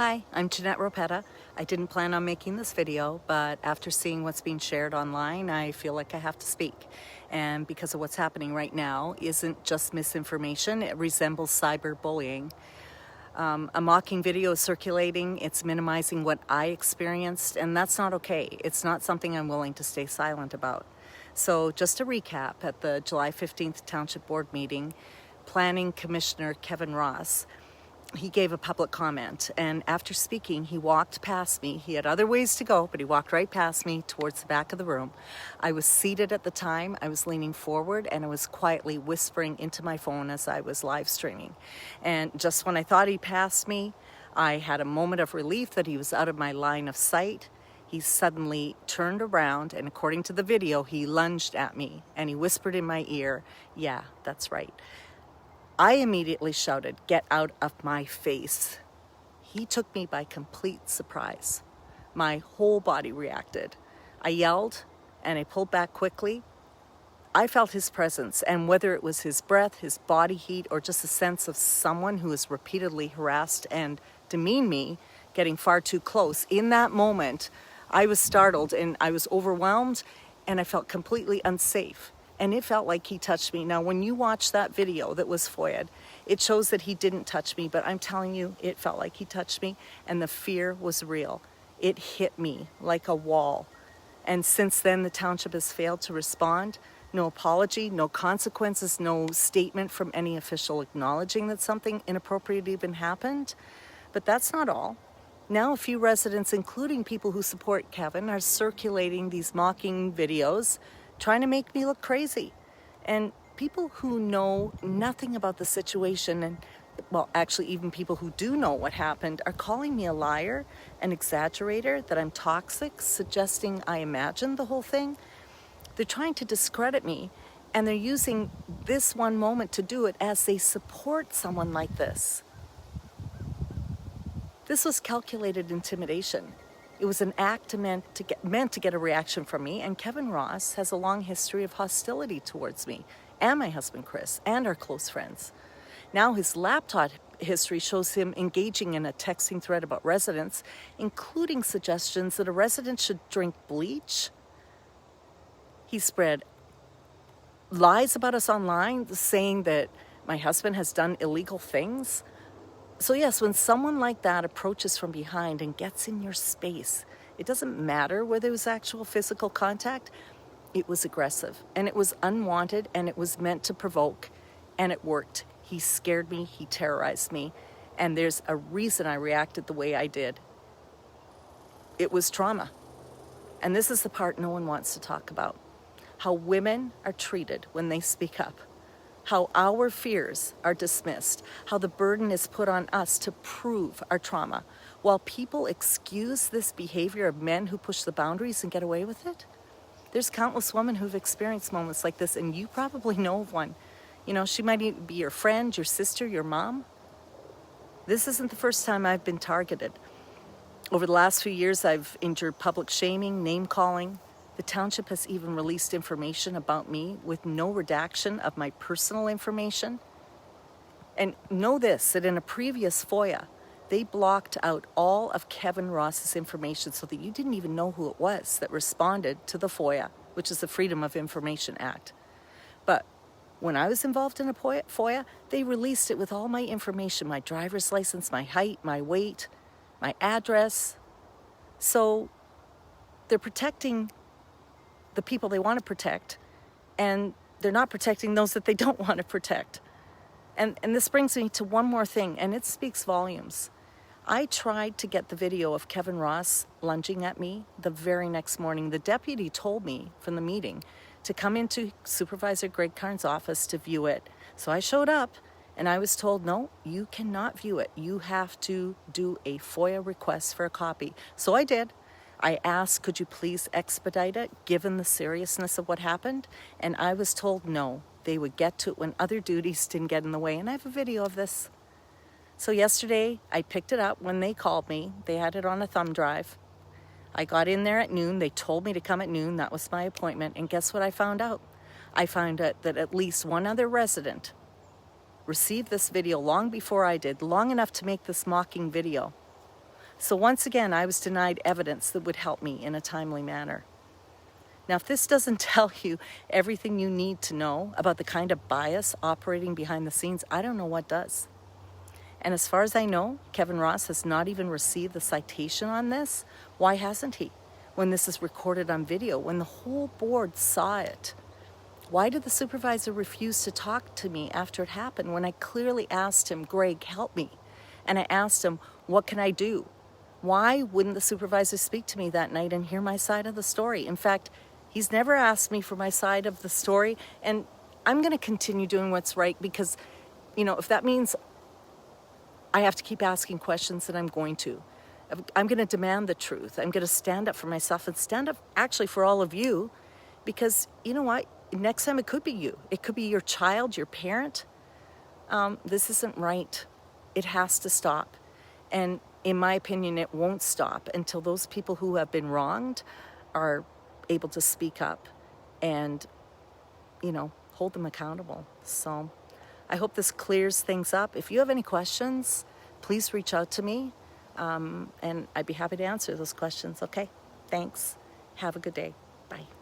Hi, I'm Jeanette Ropetta. I didn't plan on making this video, but after seeing what's being shared online, I feel like I have to speak. And because of what's happening right now isn't just misinformation, it resembles cyberbullying. A mocking video is circulating, it's minimizing what I experienced, and that's not okay. It's not something I'm willing to stay silent about. So just to recap, at the July 15th Township Board meeting, Planning Commissioner Kevin Ross, he gave a public comment, and after speaking, he walked past me. He had other ways to go, but he walked right past me towards the back of the room. I was seated at the time. I was leaning forward, and I was quietly whispering into my phone as I was live streaming. And just when I thought he passed me, I had a moment of relief that he was out of my line of sight. He suddenly turned around, and according to the video, he lunged at me, and he whispered in my ear, "Yeah, that's right." I immediately shouted, "Get out of my face." He took me by complete surprise. My whole body reacted. I yelled and I pulled back quickly. I felt his presence, and whether it was his breath, his body heat, or just a sense of someone who has repeatedly harassed and demeaned me getting far too close, in that moment, I was startled and I was overwhelmed and I felt completely unsafe. And it felt like he touched me. Now, when you watch that video that was FOIA'd, it shows that he didn't touch me, but I'm telling you, it felt like he touched me, and the fear was real. It hit me like a wall. And since then, the township has failed to respond. No apology, no consequences, no statement from any official acknowledging that something inappropriate even happened. But that's not all. Now a few residents, including people who support Kevin, are circulating these mocking videos, trying to make me look crazy. And people who know nothing about the situation, and well, actually even people who do know what happened, are calling me a liar, an exaggerator, that I'm toxic, suggesting I imagined the whole thing. They're trying to discredit me, and they're using this one moment to do it as they support someone like this. This was calculated intimidation. It was an act meant to get a reaction from me, and Kevin Ross has a long history of hostility towards me and my husband Chris and our close friends. Now his laptop history shows him engaging in a texting thread about residents, including suggestions that a resident should drink bleach. He spread lies about us online, saying that my husband has done illegal things. So yes, when someone like that approaches from behind and gets in your space, it doesn't matter whether it was actual physical contact, it was aggressive, and it was unwanted, and it was meant to provoke, and it worked. He scared me, he terrorized me, and there's a reason I reacted the way I did. It was trauma. And this is the part no one wants to talk about. How women are treated when they speak up. How our fears are dismissed, how the burden is put on us to prove our trauma, while people excuse this behavior of men who push the boundaries and get away with it. There's countless women who've experienced moments like this, and you probably know of one. You know, she might even be your friend, your sister, your mom. This isn't the first time I've been targeted. Over the last few years, I've endured public shaming, name-calling. The township has even released information about me with no redaction of my personal information. And know this, that in a previous FOIA, they blocked out all of Kevin Ross's information so that you didn't even know who it was that responded to the FOIA, which is the Freedom of Information Act. But when I was involved in a FOIA, they released it with all my information, my driver's license, my height, my weight, my address. So they're protecting the people they want to protect, and they're not protecting those that they don't want to protect. And this brings me to one more thing, and it speaks volumes. I tried to get the video of Kevin Ross lunging at me the very next morning. The deputy told me from the meeting to come into Supervisor Greg Karn's office to view it. So I showed up, and I was told, no, you cannot view it. You have to do a FOIA request for a copy. So I did. I asked, could you please expedite it, given the seriousness of what happened? And I was told no, they would get to it when other duties didn't get in the way. And I have a video of this. So yesterday, I picked it up when they called me. They had it on a thumb drive. I got in there at noon. They told me to come at noon. That was my appointment. And guess what I found out? I found out that at least one other resident received this video long before I did, long enough to make this mocking video. So once again, I was denied evidence that would help me in a timely manner. Now, if this doesn't tell you everything you need to know about the kind of bias operating behind the scenes, I don't know what does. And as far as I know, Kevin Ross has not even received the citation on this. Why hasn't he? When this is recorded on video, when the whole board saw it. Why did the supervisor refuse to talk to me after it happened when I clearly asked him, Greg, help me? And I asked him, what can I do? Why wouldn't the supervisor speak to me that night and hear my side of the story? In fact, he's never asked me for my side of the story, and I'm going to continue doing what's right because, if that means I have to keep asking questions, then I'm going to. I'm going to demand the truth. I'm going to stand up for myself and stand up actually for all of you because, you know what? Next time it could be you. It could be your child, your parent. This isn't right. It has to stop. And in my opinion, it won't stop until those people who have been wronged are able to speak up and, hold them accountable. So I hope this clears things up. If you have any questions, please reach out to me, and I'd be happy to answer those questions. Okay? Thanks. Have a good day. Bye.